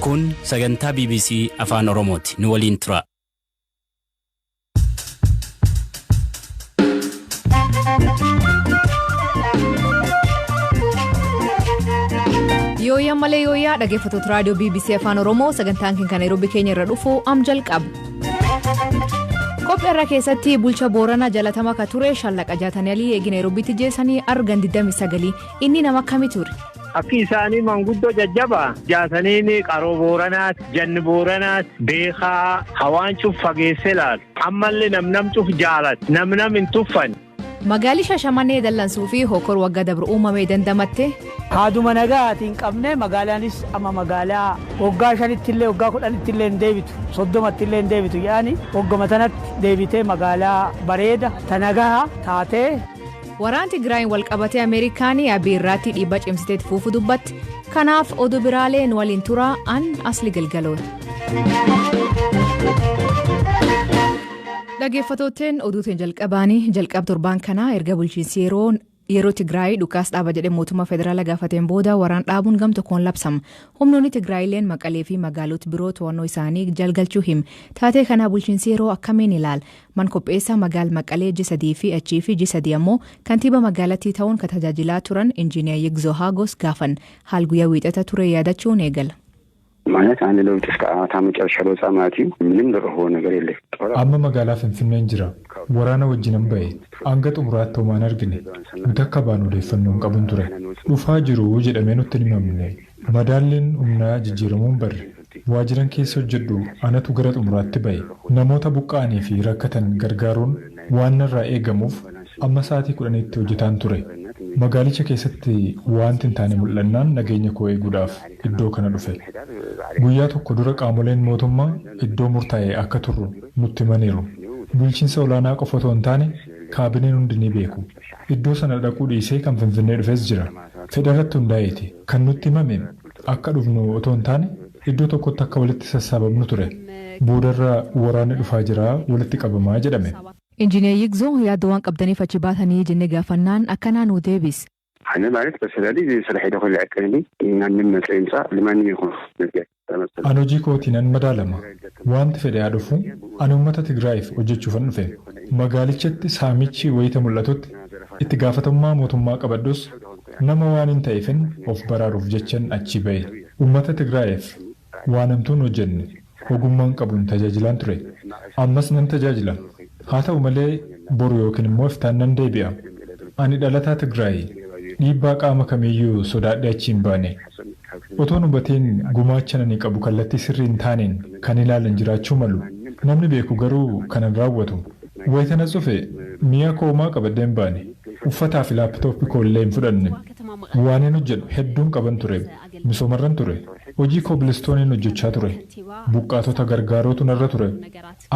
Kun sagantaa BBC afaan Oromooti. Nu waliin tura. Yooyaa malee yooyaa dhaggeeffattoota raadiyoo BBC afaan Oromoo sagantaan kan Nairobi keenya irra dhufu am jalqabu. Kopheerra keessatti bulcha Booranaa jalatama ka ture Shallaqa Jaataniyalii eegi Nairobiitti jeessanii argan 29 inni nama akkamii ture? Akki isaanii manguddoo jajjaba jaataniin qaroo Booranaat, janni Booranaat, beekaa hawaan cuuf fageessee laal. Ammallee namnamtuuf jaalat, namnam hin tuffan. Magaalli Shashamannee dallansuu fi hokor waggaa dabru uumamee dandamatte. Haaduma nagaatiin qabne magaalaanis amma magaalaa waggaa 5 illee waggaa 10 illee hin deebitu 30 illee hin deebitu yaani wagguma tanatti deebitee magaalaa bareeda tanagaa taatee. Waraan Tigraayin walqabatee Ameerikaanii abbiirraatti dhiibbaa cimsiteetti fuufu dubbatti. Kanaaf oduu biraaleen waliin turaa an asli galgaloota. Dhaggeeffattootni oduutiin jalqab torbaan kanaa erga bulchiinsi yeroo Tigraay dhukaas dhaaba jedhee mootummaa federaalaa gaafateen booda waraan dhaabuun gam tokkoon labsama. Humnoonni Tigraayilleen Maqalee fi magaalota biroo to'annoo isaanii jalgalchuu him. Taatee kanaa bulchiinsi yeroo akkamiin ilaala? Man qopheessaa magaal Maqalee G3 fi achii fi G3 ammoo kantiiba magaalattii ta'uun ka tajaajilaa turan Injiinar Yigzoo Hagos gaafan haal guyyaa wiixata ture yaadachuun eegala. ማለት አንድ ለውጥ እስከ አመጨረሻ ለውጥ አማቲ ምንም ለሆነ ነገር የለም አማ መጋላ ፍንፍኔን ጅራ ወራና ወጅነን በይ አንገጥ ሙራት ተማን አርግኔ ሙተከባኑ ለፈኑን ቀቡን ቱረ ዱፋ ጅሩ ጀደመኑ ትንመምነ መዳልን ኡምና ጅጅረሙን በር ዋጅረን ኬሶ ጀዱ አነቱ ገረጥ ሙራት በይ ነሞታ ቡቃኒ ፊ ረከተን ገርጋሩን ዋነራ ኤገሙፍ አመሳቲ ኩለኔት ወጅታን ቱረ magaalicha keessatti wanti hin taane mul'annaan nageenya koo eeguudhaaf iddoo kana dhufe guyyaa tokko dura qaamoleen mootummaa iddoo murtaa'e akka turru nutti himaniiru bulchiinsa olaanaa qofa otoo hin taane kaabineen hundi ni beeku iddoo sana dhaquu dhiisee kan finfinnee dhufes jira federaalatti hundaa'eeti kan nutti himame akka dhufnu otoo hin taane iddoo tokkotti akka walitti sassaabamnu ture boodarra waraanni dhufaa jira walitti qabamaa jedhame. Injiinar Yigzoo yaada waan qabdaniif achi baatanii jennee gaafannaan akkanaa nu deebis. Ani ማለት በሰላዲ ስለሄደ ሁሉ አቀንዲ እናንም መስለምሳ ለማንኛውም ይሁን Anojii kootiin madaalama wanti fedhe dhufu ani uummata Tigraayiif hojjechuufan dhufe magaalichatti saamichi wayita mul'atutti itti gaafatamummaa mootummaa qabadhus nama waan hin ta'eefin of baraaruuf jechan achi ba'e uummata Tigraayiif waan hamtuun hojjenne ogummaan qabuun tajaajilaan ture ammas nan tajaajila haa ta'u malee boru yookiin immoo iftaan nan deebi'a ani dhalataa Tigraay dhiibbaa qaama kamiyyuu sodaadhee achi hin baane otoon hubatiin gumaacha nani qabu kallattii sirrii hin taaneen kan ilaalan jiraachuu malu namni beeku garuu kanan raawwatu wayitana cufe mi'a koomaa qabadeen baane uffataa fi laaptooppii koollee hin fudhanne waanin hojjedhu hedduun qaban ture misoomarran ture hojii koobilistooniin hojjechaa ture buqqaatota gargaarootu narra ture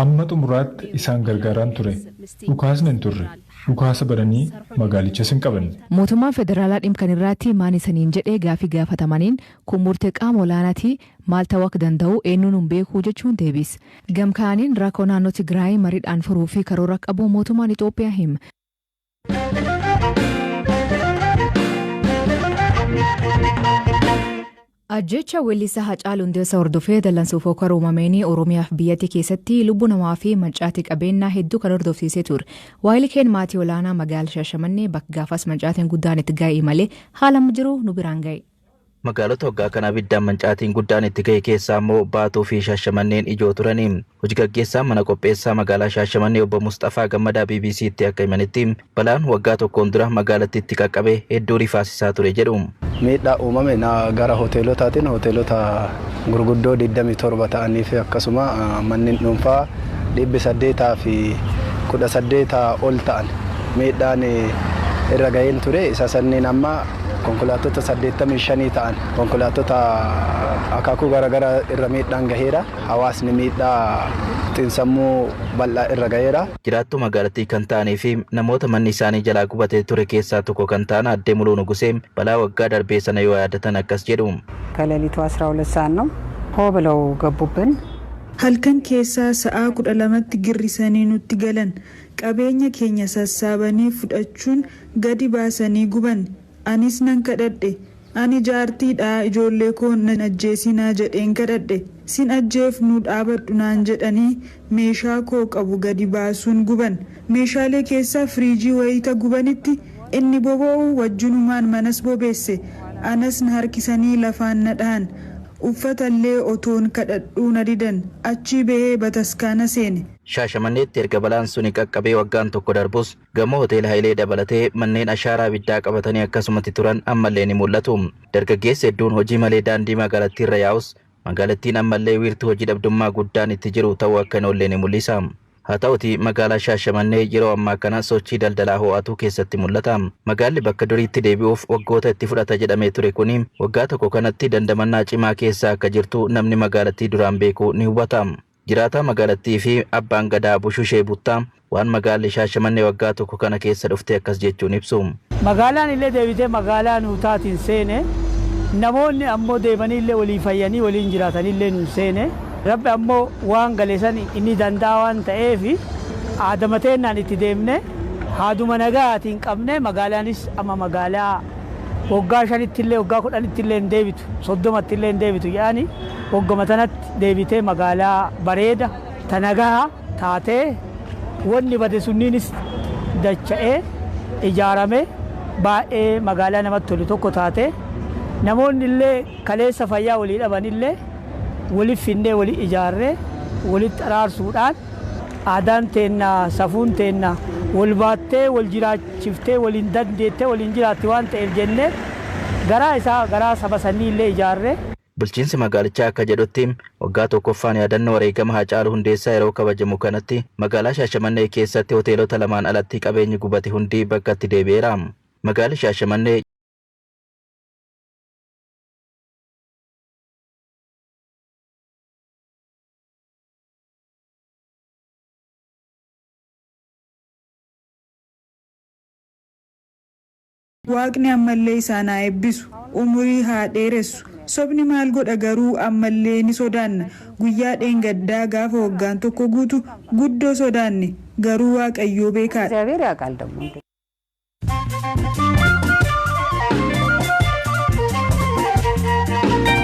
amma xumuraatti isaan gargaaraan ture dhukaasni hin turre dhukaasa bananii magaalichas hin qabanne. Mootummaan federaalaa dhimkan irratti maan isaniin jedhee gaafii gaafatamaniin kun murtee qaama olaanaati maal ta'uu akka danda'u eenyuun hin beekuu jechuun deebis. Gamkaaniin rakkoo naannoo Tigraay mariidhaan furuu fi karoora qabu mootummaan Itoophiyaa hima. Ajjecha weellisaa Hacaaluu Hundeessaa hordofee dallansuuf hokora uumameenii Oromiyaaf biyyattii keessatti lubbuu namaa fi mancaatii qabeenyaa hedduu kan hordofsiisee ture. Waayilii keen maatii olaanaa magaalaa Shashamannee bakka gaafas mancaatiin guddaan itti ga'e malee haala jiru nu biraan ga'e. Magaalota waggaa kana biddaan mancaatiin guddaan itti ga'e keessaa immoo Baatuu fi Shashamanneen ijoo turanii. Hojii gaggeessaa mana qopheessaa magaalaa Shashamannee obbo Mustafaa Gammadaa BBC'tti akka himanitti balaan waggaa tokkoon dura magaalattiitti qaqqabe hedduu rifaasisaa ture jedhu. Miidhaa uumame gara hoteelotaatiin hoteelota gurguddoo 27 ta'anii fi akkasuma manneen dhuunfaa 800 fi 18 ol ta'an miidhaan irra ga'een ture isa sanneen amma konkolaattota 85 ta'an konkolaattota akaakuu garaagaraa irra miidhaan gaheera hawaasni miidhaa xiinsammuu bal'aa irra gaheera. Jiraattuu magaalattii kan ta'anii fi namoota manni isaanii jalaa gubatee ture keessaa tokko kan ta'an Addee Muluu Nugusee balaa waggaa darbee sana yoo yaadatan akkas jedhu. ከሌሊቱ 12 ሰዓት ነው ሆ ብለው ገቡብን halkan keessaa sa'a 12tti girrisanii nutti galan qabeenya keenya sassaabanii fudhachuun gadi baasanii guban anis nan kadhadhe ani jaartiidha ijoollee koo nan ajjeesinaa jedheen kadhadhe sin ajjeefnu dhaabadhu naan jedhanii meeshaa koo qabu gadi baasuun guban meeshaalee keessaa firiijii wayita gubanitti inni boba'u wajjunumaan manas bobeesse anas na harkisanii lafaan na dhahan uffatallee otoon kadhadhuu na didan achi bahee bataskaana seene. Shaashamanneetti erga balaan suni qaqqabee waggaan tokko darbus gamoo hoteela Hayilee dabalatee manneen ashaaraa ibiddaa qabatanii akkasumatti turan ammallee ni mul'atu. Dargaggeessi hedduun hojii malee daandii magaalattii irra yaa'us magaalattiin ammallee wiirtuu hojii dhabdummaa guddaan itti jiru ta'uu akka hin oolle ni mul'isa. Haa ta'uti magaalaa Shaashamannee yeroo ammaa kana sochii daldalaa ho'aatu keessatti mul'ata. Magaalli bakka duriitti deebi'uuf waggoota itti fudhata jedhamee ture kuni waggaa tokko kanatti dandamannaa cimaa keessa akka jirtu namni magaalattii duraan beeku ni hubata. Jiraataa magaalattii fi abbaan gadaa Bushushee Buttaa waan magaalli Shaashamannee waggaa tokko kana keessa dhufte akkas jechuun ibsu. Magaalaan illee deebitee magaalaa nu taatiin seene namoonni ammoo deemanii illee walii fayyanii waliin jiraatanii illee nu seene. Rabbi ammoo waan galeessan inni danda'a waan ta'eef aadamateenaan itti deemne haaduma nagaatiin qabne magaalaanis amma magaalaa waggaa 5tti illee waggaa 10tti illee hin deebitu 30tti illee hin deebitu yaani wagguma tanatti deebitee magaalaa bareeda tanagaa taatee wanni bade sunniinis dacha'ee ijaarame baay'ee magaalaa namatti tolu tokko taate namoonni illee kaleessa fayyaa walii dhaban illee waliif finnee walii ijaarree walitti araarsuudhaan aadaan teenna safuun teenna wal baattee wal jiraachiftee waliin dandeettee waliin jiraatti waan ta'eef jennee garaa saba sanii illee ijaarree. Bulchiinsi magaalichaa akka jedhutti waggaa tokkoffaan yaadannoo wareegama Haacaaluu Hundeessaa yeroo kabajamu kanatti magaalaa Shaashamannee keessatti hoteelota lamaan alatti qabeenyi gubate hundi bakka itti deebi'eera. Magaalli Shaashamannee Waaqni ammallee isaan haa eebbisu umurii haa dheeressu sobni maal godha garuu ammallee ni sodaanna guyyaa dheengaddaa gaafa waggaan tokko guutu guddoo sodaanne garuu waaqayyoo beekaadha.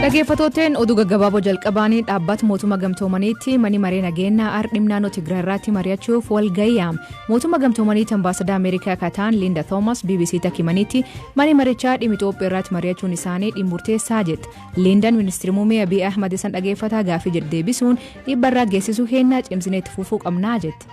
Dhaggeeffattootni oduu gaggabaaboo jalqabaanii dhaabbata mootummaa gamtoomaniitti mani maree nageenyaa ardhimma naannoo Tigraay irratti mari'achuuf wal ga'iyaam. Mootummaa gamtoomaniitti ambaasadaa Ameerikaa kataan Linda Thomas BBC Takimaniitti mani marichaa dhimma Itoophiyaa irratti mari'achuun isaanii dhimurteessaa jette. Lindaan ministeera muummee Abiy Ahmad isan dhageeffataa gaafii jedhu deebisuun dhibbarraa geessisuu heennaa cimsinee itti fufuu qabnaa jette.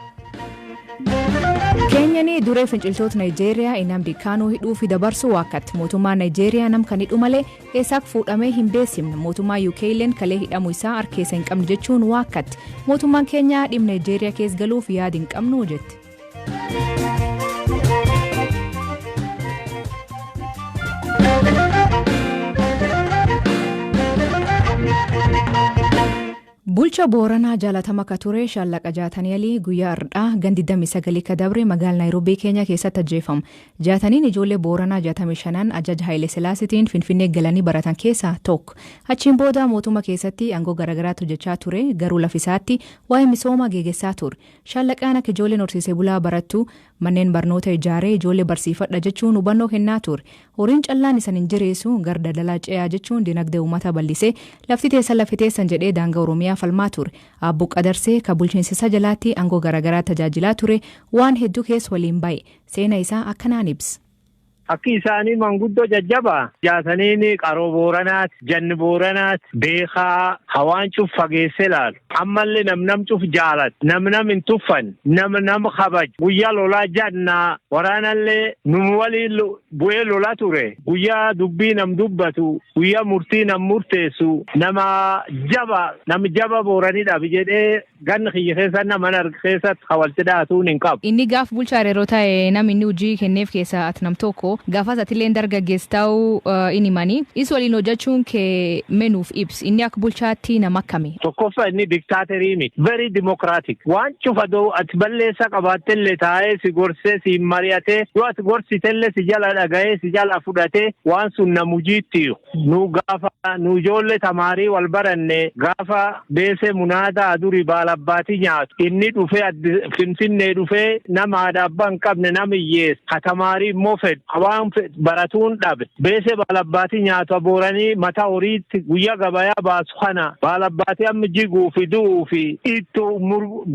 Keenyanii duree finciltoota Naayijeeriyaa Nnamdi Kaanuu hidhuu fi dabarsuu wakkatti mootummaan Naayijeeriyaa nam kan hidhu malee eessaaf fuudhamee hin beesimne mootummaa UK illeen kalee hidhamuu isaa harkeessa hin qabne jechuun wakkatti mootummaan Keenyaa dhimma Naayijeeriyaa keessa galuuf yaada hin qabnu jette. Bulcha Booranaa jaalatama ka ture Shaallaqa Jaatanii guyyaa har'aa gandi 29 ka dabre magaalaa Naayiroobii Keenyaa keessatti ajjeefamu. Jaataniin ijoollee Booranaa 65 ajaja Haayile Silaasitiin Finfinnee galanii baratan keessaa tokko. Achiin booda mootummaa keessatti aangoo garaagaraatu hojjechaa ture garuu lafisaatti waa'ee misoomaa geggeessaa ture. Shaallaqaan akka ijoolleen horsiisee bulaa barattu manneen barnoota ijaaree ijoollee barsiifadha jechuun hubannoo kennaa ture. Horiin callaan isan hin jireessu gara daldalaa ce'aa jechuun dinagdee uummata bal'isee lafti teessan lafiteessan jedhee daangaa Oromiyaa falmaa ture. Abbo Qadarsee ka bulchiinsa jalaatti aangoo garaagaraa tajaajilaa ture waan hedduu keessa waliin bahe seenaa isaa akkanaan ibsa. Akki isaanii manguddoo jajjaba jaataniin qaroo booranaat janni booranaat beekaa hawaancuuf fageesse laalu ammallee namnamcuuf jaalat namnam hin tuffan nam kabaj guyyaa lolaa jannaa waraanallee num waliin bu'ee lolaa ture guyyaa dubbii nam dubbatu guyyaa murtii nam murteessu nama jaba booranidhaaf jedhee ganna kiyya keessa nama arga keessatti hawalti dhaatuun hin qabu. Inni gaaf bulchaa yeroo ta'e namni inni hojii kenneef keessaa ati nam tokko gaafas atileen dargaggeessitaa'uu inni manii is waliin hojjechuun kee menuuf ibs inni akka bulchaatti nama akkami. Tokkoffaa inni diktaaterii miti very democratic waan cufadoo ati balleessa qabaattellee taa'ee si gorsee si mari'atee yoo ati gorsitellee si jala dhaga'ee si jala fudhatee waan sun namujiitti nu gaafa nu ijoollee tamaarii wal baranne gaafa beesee munaadaa duri baalabbaatii nyaatu inni dhufee Finfinnee dhufee nama aadaa abbaan qabne nama hiyyees katamaarii immoo fedhu waan baratuun dhabe beesee baalabbaatii nyaatu abooranii mataa horiitti guyyaa gabayaa baasu kana baalabbaatii amma jiguu fi du'uu fi ittu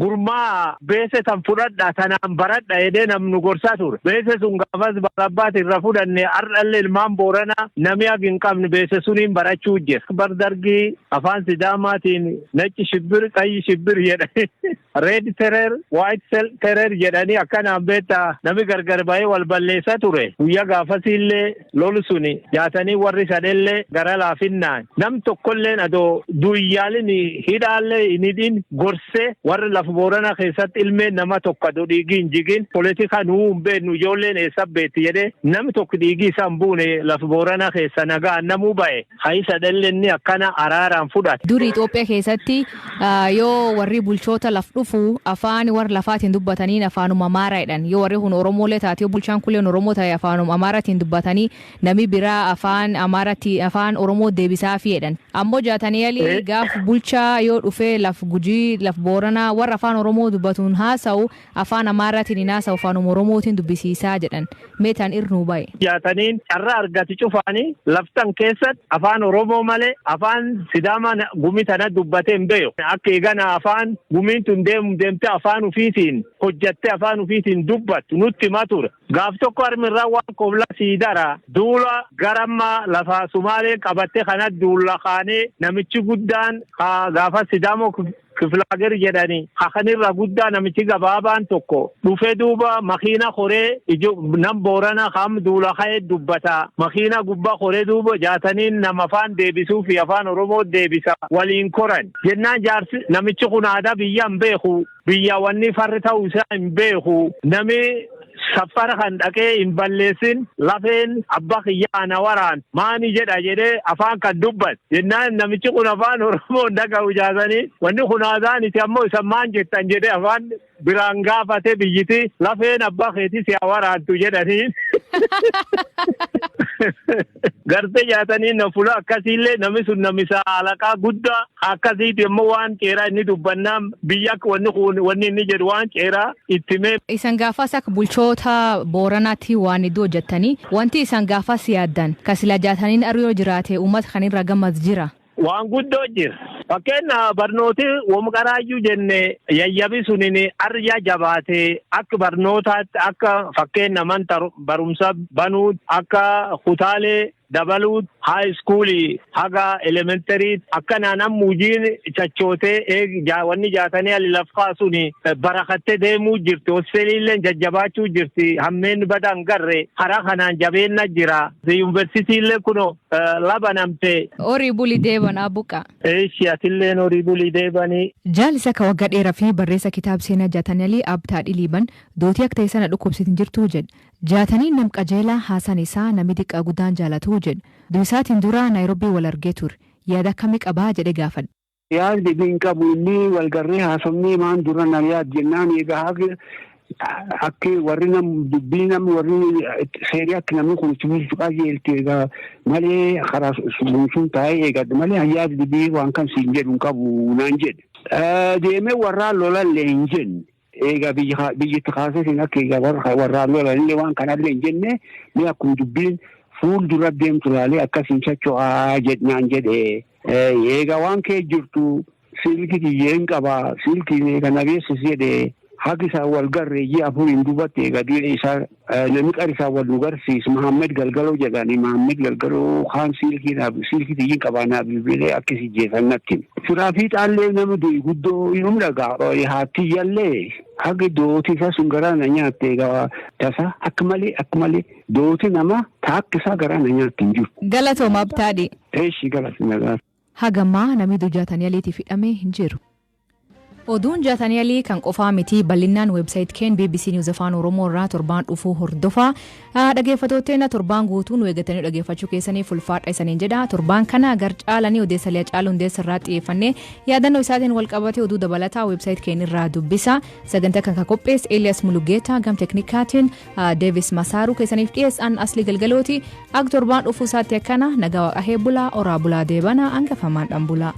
gurmaa beesee tan fudhadha tanaan baradha jedhee namnu gorsaa ture beesee sun gaafas baalabbaatii irra fudhanne har'allee ilmaan booranaa namni hagin qabne beesee suniin barachuu jira bardargii afaan sidaamaatiin nacci shibbir qayyi shibbir jedhanii red terror white terror jedhanii akkanaan beektaa namni gargar ba'ee wal balleessaa ture guyyaa gaafasiillee lolu suni jaatanii warri sadhellee gara laafinnaan nam tokkolleen adoo duyyaalin hidhaallee hinidhin gorsee warri lafa boorana keessatti ilmeen nama tokko adoo dhiigii hin jigin politika nuu hin beeknu ijoolleen eessa beetti jedhee namni tokko dhiigii isaa hin buune lafa boorana keessa nagaan namuu ba'e hayi sadhelleenni akkana araaraan fudhate. Duri Itoophiyaa keessatti yoo warri bulchoota laf dhufu afaan warra lafaatiin dubbatanii afaanuma Amaaraadhaan yoo warri kun Oromoolee taatee bulchaan kulleen Oromoo ta'e afaanuma Amaaraatiin dubbatanii nami biraa afaan Amaaraatti afaan Oromoo deebisaa fi jedhan ammoo jaatanii gaaf bulchaa yoo dhufee laf Gujii laf Booranaa warra afaan Oromoo dubbatuun haasa'u afaan Amaaraatiin hin haasa'u afaanuma Oromootiin dubbisiisaa jedhan meetaan irnuu ba'e. Jaataniin carraa argati cufaanii laftan keessatti afaan Oromoo malee afaan Sidaamaa gumii tana dubbatee hin beeku akka eegana afaan gumiin tun deemtee afaan ufiitiin hojjattee afaan ufiitiin dubbattu nutti hima ture gaaf tokko harmirraa waan koblaa siidara duula garamma lafa Sumaalee qabattee kana duula kaanee namichi guddaan gaafa Sidaamoo Kiflaager jedhanii hakanirra guddaa namichi gabaabaan tokko dhufee duuba makiina koree nam boorana kam duula ka'ee dubbata makiina gubbaa koree duuba jaataniin nama afaan deebisuu fi afaan Oromoo deebisa waliin koran jennaan jaarsi namichi kun aadaa biyya hin beeku biyya wanni farri ta'uu isaa hin beeku nami safara kan dhaqee hin balleessin lafeen abbaa kiyyaa na waraan maani jedha jedhee afaan kan dubbat jennaan namichi kun afaan Oromoo dhaga'u jaatanii wanni kun aadaan iti ammoo isa maan jettan jedhee afaan biraan gaafate biyyiti lafeen abbaa keetii si waraantu jedhanii garte jaatanii na fula akkasiillee namni sun namisa alaqaa guddaa akkasiiti immoo waan qeeraa inni dubbannaa biyya wanni inni jedhu waan qeeraa ittime. Isan gaafas akka bulchoota Booranaatti waan iddoo hojjettanii wanti isan gaafas yaaddan kasila jaataniin ariiroo jiraate uummata kanirra gammas jira. Waan guddoo jira. Fakkeenya barnooti womqaraayyuu jenne yayyabi sunin arja jabaate akka barnootaatti akka fakkeenya manta barumsa banuut akka kutaalee dabaluut high school haga elementary akka naannoo muujiin chachootee wanni jaatanii alilafaa suni barakattee deemuu jirti hosteeliillee jajjabaachuu jirti hammeen badan garre karaa kanaan jabeenna jira yuunivarsiitiillee kuno labanamte horii bulii deeban abuqa atilleen horii bulii deebanii. Jaalisa ka waggaa dheeraa fi barreessa kitaaba seenaa jaatanii abtaa dhiliiban dootii akka ta'e sana dhukkubsitin jirtuu jedhe jaatanii nam qajeelaa haasan isaa nami xiqqaa guddaan jaalatuu jedhe duusaatiin dura Naayiroobii wal argee ture yaada akkamii qabaa jedhe gaafadhe. Yaadni biin qabu inni walgarree haasofnee maan dura na yaad jennaan egaa akka warri nam dubbii nam warri seerii akka namni kun itti qajeelte egaa malee karaa sun taa'ee eegadde malee yaadni bii waan kan siin jedhu qabu naan jedhe. Deemee warraan lolallee hin jenne. Egaa biyyi kaasee akka egaa warraan lolallee waan kanallee hin jenne ni akkuma dubbiin fuuldura deemtu laalee akkasiin chacho'aa jedhnaan jedhe. Egaa waan kee jirtu silkii kiyyeen qaba silkii egaa nabeessis jedhe. Haqi isaa wal garreeyyii afuriin dubbatti egaa du'e isaa namni qarisaa wal nu garsiisu Mahammed Galgaloo jedhani Mahammed Galgaloo kaan silkii tiyyiin qabaanaa bilbilee akkasii jeesannatti. Firaa fi xaallee nama du'i guddoo inum dhagaa haatiyyallee haqi dooti isaa sun garaa na nyaatte egaa tasa akka malee dooti nama taakkisaa garaa na nyaatte hin jiru. Galatooma abtaadhi. Eeshi galatoomaa. Hagammaa namni jaatanii aliitiif hidhamee hin jiru. Oduun jaatanii alii kan qofaa miti bal'inaan weebsaayit keen BBC News Afaan Oromoo irraa torbaan dhufuu hordofaa. Dhaggeeffattootni torbaan guutuu nu eeggatanii dhaggeeffachuu keessaniif ulfaadha isaniin jedha. Torbaan kana gar caalanii odeessaalee caalu hundeessa irraa xiyyeeffannee yaadannoo isaatiin wal qabatee oduu dabalataa weebsaayit keen irraa dubbisa. Sagantaa kan qopheesse Elias Mulugeeta gam teknikaatiin Davis Masaaru keessaniif dhiyeessan asli galgalooti. Ag torbaan dhufuu isaatti akkana nagaa waaqahee bulaa oraa bulaa deebana hangafamaan dhan bulaa.